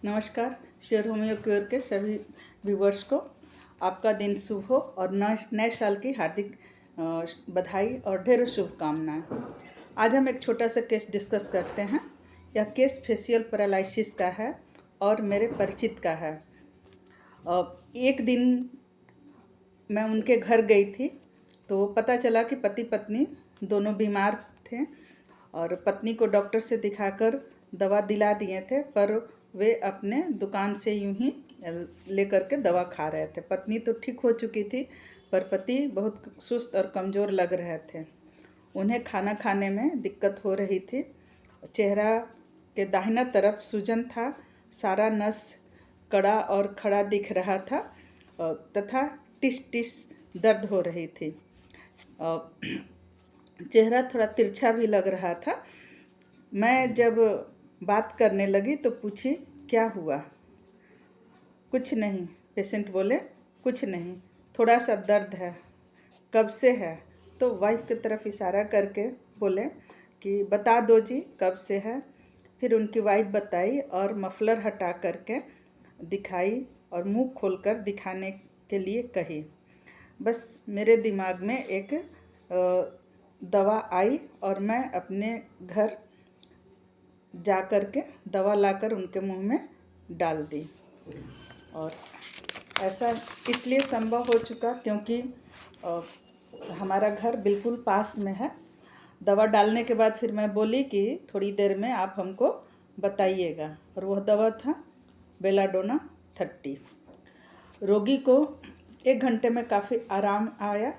नमस्कार। Share homeo cure के सभी व्यूवर्स को आपका दिन शुभ हो और नए साल की हार्दिक बधाई और ढेरों शुभकामनाएं। आज हम एक छोटा सा केस डिस्कस करते हैं। यह केस फेशियल पैरालिसिस का है और मेरे परिचित का है। एक दिन मैं उनके घर गई थी तो पता चला कि पति पत्नी दोनों बीमार थे और पत्नी को डॉक्टर से दिखाकर दवा दिला दिए थे, पर वे अपने दुकान से यूं ही लेकर के दवा खा रहे थे। पत्नी तो ठीक हो चुकी थी पर पति बहुत सुस्त और कमज़ोर लग रहे थे। उन्हें खाना खाने में दिक्कत हो रही थी। चेहरा के दाहिना तरफ सूजन था, सारा नस कड़ा और खड़ा दिख रहा था तथा टिस टिस दर्द हो रही थी। चेहरा थोड़ा तिरछा भी लग रहा था। मैं जब बात करने लगी तो पूछी, क्या हुआ? कुछ नहीं, पेशेंट बोले, कुछ नहीं, थोड़ा सा दर्द है। कब से है? तो वाइफ की तरफ इशारा करके बोले कि बता दो जी कब से है। फिर उनकी वाइफ बताई और मफलर हटा करके दिखाई और मुंह खोलकर दिखाने के लिए कही। बस मेरे दिमाग में एक दवा आई और मैं अपने घर जा कर के दवा लाकर उनके मुंह में डाल दी। और ऐसा इसलिए संभव हो चुका क्योंकि हमारा घर बिल्कुल पास में है। दवा डालने के बाद फिर मैं बोली कि थोड़ी देर में आप हमको बताइएगा, और वह दवा था बेलाडोना 30। रोगी को 1 घंटे में काफ़ी आराम आया।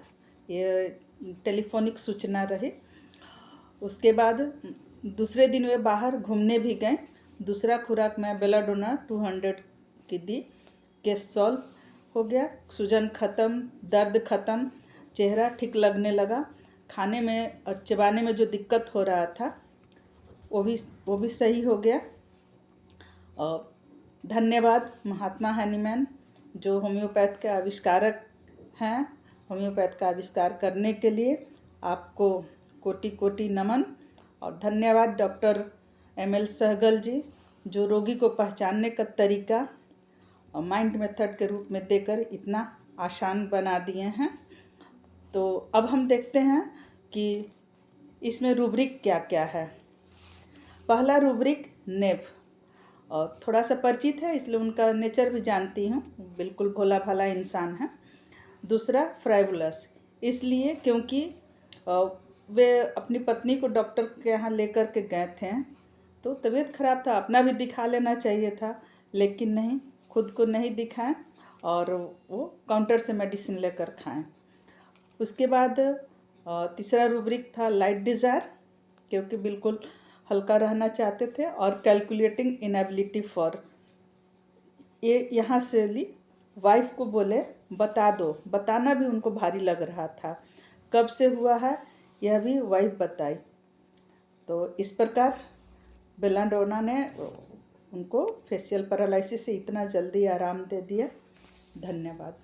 ये टेलीफोनिक सूचना रही। उसके बाद दूसरे दिन वे बाहर घूमने भी गए। दूसरा खुराक मैं बेलाडोना 200 की दी। केस सॉल्व हो गया, सूजन ख़त्म, दर्द ख़त्म, चेहरा ठीक लगने लगा। खाने में और चबाने में जो दिक्कत हो रहा था वो भी सही हो गया। और धन्यवाद महात्मा हनीमैन जो होम्योपैथ के आविष्कारक हैं। होम्योपैथ का आविष्कार करने के लिए आपको कोटि कोटि नमन। और धन्यवाद डॉक्टर ML सहगल जी जो रोगी को पहचानने का तरीका और माइंड मेथड के रूप में देकर इतना आसान बना दिए हैं। तो अब हम देखते हैं कि इसमें रूब्रिक क्या क्या है। पहला रूब्रिक नेव, और थोड़ा सा परिचित है इसलिए उनका नेचर भी जानती हूँ, बिल्कुल भोला भाला इंसान है। दूसरा फ्राइवुलस, इसलिए क्योंकि वे अपनी पत्नी को डॉक्टर के यहाँ लेकर के गए थे तो तबीयत खराब था, अपना भी दिखा लेना चाहिए था, लेकिन नहीं, खुद को नहीं दिखाएं और वो काउंटर से मेडिसिन लेकर खाएं। उसके बाद तीसरा रूब्रिक था लाइट डिज़ायर, क्योंकि बिल्कुल हल्का रहना चाहते थे। और कैलकुलेटिंग इनएबिलिटी फॉर, ये यहाँ से ली। वाइफ को बोले बता दो, बताना भी उनको भारी लग रहा था। कब से हुआ है यह भी वाइफ बताई। तो इस प्रकार बेलाडोना ने उनको फेशियल पैरालिसिस से इतना जल्दी आराम दे दिया। धन्यवाद।